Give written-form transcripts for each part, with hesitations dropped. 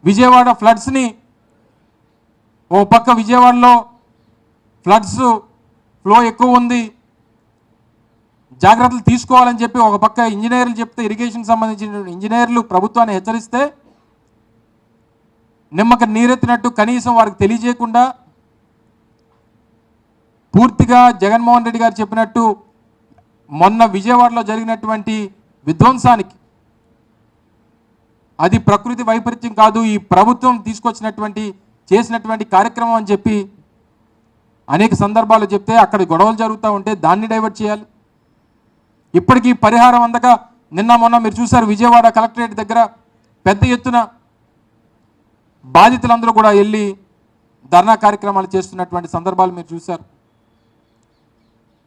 విజయవాడ ఫ్లడ్స్ని ఓ పక్క విజయవాడలో floods flow ఎక్కువ ఉంది, జాగ్రత్తలు తీసుకోవాలని చెప్పి ఒక పక్క ఇంజనీర్లు చెప్తే, ఇరిగేషన్ సంబంధించిన ఇంజనీర్లు ప్రభుత్వాన్ని హెచ్చరిస్తే నిమ్మక నీరెత్తినట్టు కనీసం వారికి తెలియజేయకుండా పూర్తిగా జగన్మోహన్ రెడ్డి గారు చెప్పినట్టు మొన్న విజయవాడలో జరిగినటువంటి విధ్వంసానికి అది ప్రకృతి వైపరీత్యం కాదు, ఈ ప్రభుత్వం చేసినటువంటి కార్యక్రమం అని చెప్పి అనేక సందర్భాలు చెప్తే అక్కడ గొడవలు జరుగుతూ ఉంటే దాన్ని డైవర్ట్ చేయాలి. ఇప్పటికీ పరిహారం అందక నిన్న మొన్న మీరు చూశారు, విజయవాడ కలెక్టరేట్ దగ్గర పెద్ద ఎత్తున బాధితులందరూ కూడా వెళ్ళి ధర్నా కార్యక్రమాలు చేస్తున్నటువంటి సందర్భాలు మీరు చూశారు.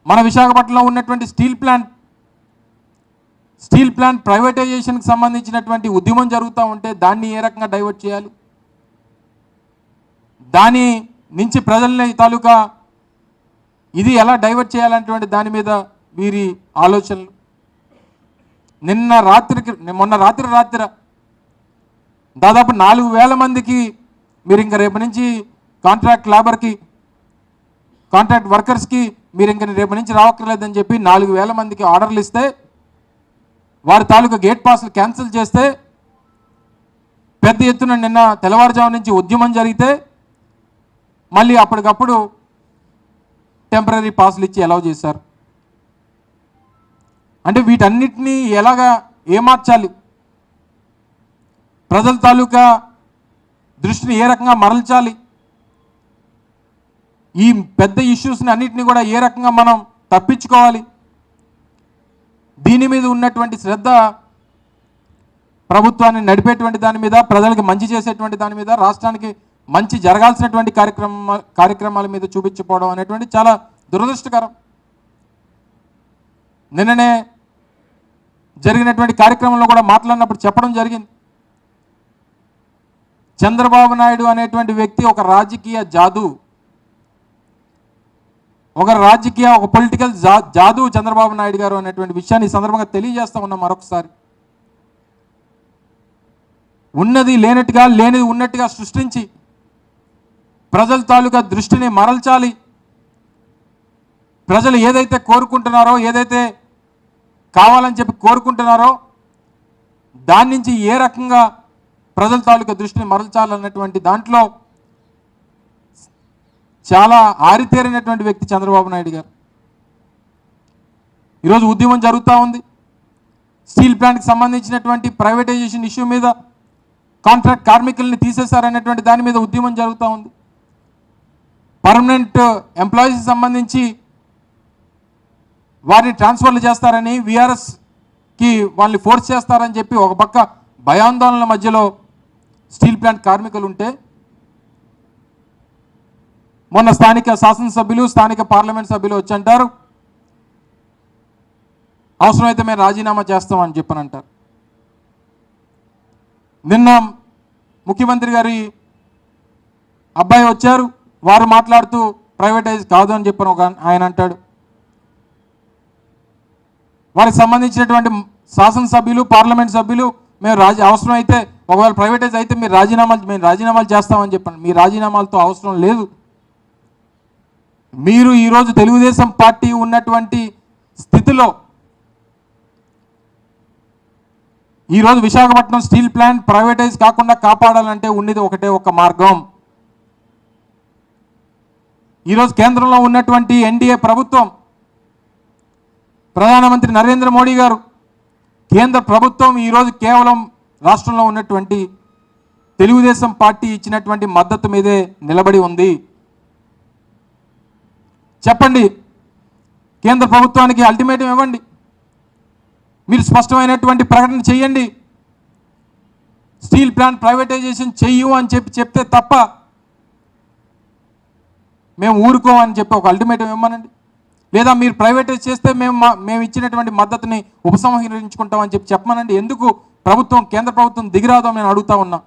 మన విశాఖపట్నంలో ఉన్నటువంటి స్టీల్ ప్లాంట్ ప్రైవేటైజేషన్కి సంబంధించినటువంటి ఉద్యమం జరుగుతూ ఉంటే దాన్ని ఏ రకంగా డైవర్ట్ చేయాలి, దాని నుంచి ప్రజల్ని తాలూకా ఇది ఎలా డైవర్ట్ చేయాలనేటువంటి దాని మీద వీరి ఆలోచనలు. మొన్న రాత్రి దాదాపు 4,000 మందికి మీరు ఇంకా రేపు నుంచి కాంట్రాక్ట్ వర్కర్స్కి మీరు ఇంక రేపు నుంచి రావక్కర్లేదని చెప్పి 4,000 మందికి ఆర్డర్లు ఇస్తే వారి తాలూకా గేట్ పాస్లు క్యాన్సిల్ చేస్తే పెద్ద ఎత్తున నిన్న తెల్లవారుజాము నుంచి ఉద్యమం జరిగితే మళ్ళీ అప్పటికప్పుడు టెంపరీ పాస్లు ఇచ్చి అలౌ చేశారు. అంటే వీటన్నిటినీ ఎలాగా ఏమార్చాలి, ప్రజల తాలూకా దృష్టిని ఏ రకంగా మరల్చాలి, ఈ పెద్ద ఇష్యూస్ని అన్నిటినీ కూడా ఏ రకంగా మనం తప్పించుకోవాలి, దీని మీద ఉన్నటువంటి శ్రద్ధ ప్రభుత్వాన్ని నడిపేటువంటి దాని మీద, ప్రజలకు మంచి చేసేటువంటి దాని మీద, రాష్ట్రానికి మంచి జరగాల్సినటువంటి కార్యక్రమాల మీద చూపించకపోవడం అనేటువంటి చాలా దురదృష్టకరం. నిన్ననే జరిగినటువంటి కార్యక్రమంలో కూడా మాట్లాడినప్పుడు చెప్పడం జరిగింది, చంద్రబాబు నాయుడు అనేటువంటి వ్యక్తి ఒక రాజకీయ జాదు, ఒక పొలిటికల్ జాదు చంద్రబాబు నాయుడు గారు అనేటువంటి విషయాన్ని ఈ సందర్భంగా తెలియజేస్తా ఉన్నాం. మరొకసారి ఉన్నది లేనట్టుగా, లేనిది ఉన్నట్టుగా సృష్టించి ప్రజల తాలూకా దృష్టిని మరల్చాలి, ప్రజలు ఏదైతే కోరుకుంటున్నారో, ఏదైతే కావాలని చెప్పి కోరుకుంటున్నారో దాని నుంచి ఏ రకంగా ప్రజల తాలూకా దృష్టిని మరల్చాలన్నటువంటి దాంట్లో చాలా ఆరితేరినటువంటి వ్యక్తి చంద్రబాబు నాయుడు గారు. ఈరోజు ఉద్యమం జరుగుతూ ఉంది, స్టీల్ ప్లాంట్కి సంబంధించినటువంటి ప్రైవేటైజేషన్ ఇష్యూ మీద, కాంట్రాక్ట్ కార్మికుల్ని తీసేశారనేటువంటి దాని మీద ఉద్యమం జరుగుతూ ఉంది. పర్మనెంట్ ఎంప్లాయీస్కి సంబంధించి వారిని ట్రాన్స్ఫర్లు చేస్తారని, వీఆర్ఎస్కి వాళ్ళని ఫోర్స్ చేస్తారని చెప్పి ఒక పక్క భయాందోళనల మధ్యలో స్టీల్ ప్లాంట్ కార్మికులు ఉంటే, మొన్న స్థానిక శాసనసభ్యులు, స్థానిక పార్లమెంట్ సభ్యులు వచ్చి అంటారు అవసరమైతే మేము రాజీనామా చేస్తామని చెప్పనంటారు. నిన్న ముఖ్యమంత్రి గారి అబ్బాయి వచ్చారు, వారు మాట్లాడుతూ ప్రైవేటైజ్ కాదు అని చెప్పని ఆయన అంటాడు. వారికి సంబంధించినటువంటి శాసనసభ్యులు, పార్లమెంట్ సభ్యులు మేము అవసరమైతే ఒకవేళ ప్రైవేటైజ్ అయితే మేము రాజీనామాలు చేస్తామని చెప్పండి. మీ రాజీనామాలతో అవసరం లేదు. మీరు ఈరోజు తెలుగుదేశం పార్టీ ఉన్నటువంటి స్థితిలో ఈరోజు విశాఖపట్నం స్టీల్ ప్లాంట్ ప్రైవేటైజ్ కాకుండా కాపాడాలంటే ఉన్నది ఒకటే ఒక మార్గం. ఈరోజు కేంద్రంలో ఉన్నటువంటి ఎన్డీఏ ప్రభుత్వం, ప్రధానమంత్రి నరేంద్ర మోడీ గారు, కేంద్ర ప్రభుత్వం ఈరోజు కేవలం రాష్ట్రంలో ఉన్నటువంటి తెలుగుదేశం పార్టీ ఇచ్చినటువంటి మద్దతు మీదే నిలబడి ఉంది. చెప్పండి, కేంద్ర ప్రభుత్వానికి అల్టిమేటం ఇవ్వండి, మీరు స్పష్టమైనటువంటి ప్రకటన చేయండి, స్టీల్ ప్లాంట్ ప్రైవేటైజేషన్ చెయ్యు అని చెప్తే తప్ప మేము ఊరుకోమని చెప్పి ఒక అల్టిమేటం ఇవ్వమనండి. లేదా మీరు ప్రైవేటైజ్ చేస్తే మేము ఇచ్చినటువంటి మద్దతుని ఉపసంహరించుకుంటామని చెప్పమనండి. ఎందుకు కేంద్ర ప్రభుత్వం దిగిరాదో నేను అడుగుతా ఉన్నా.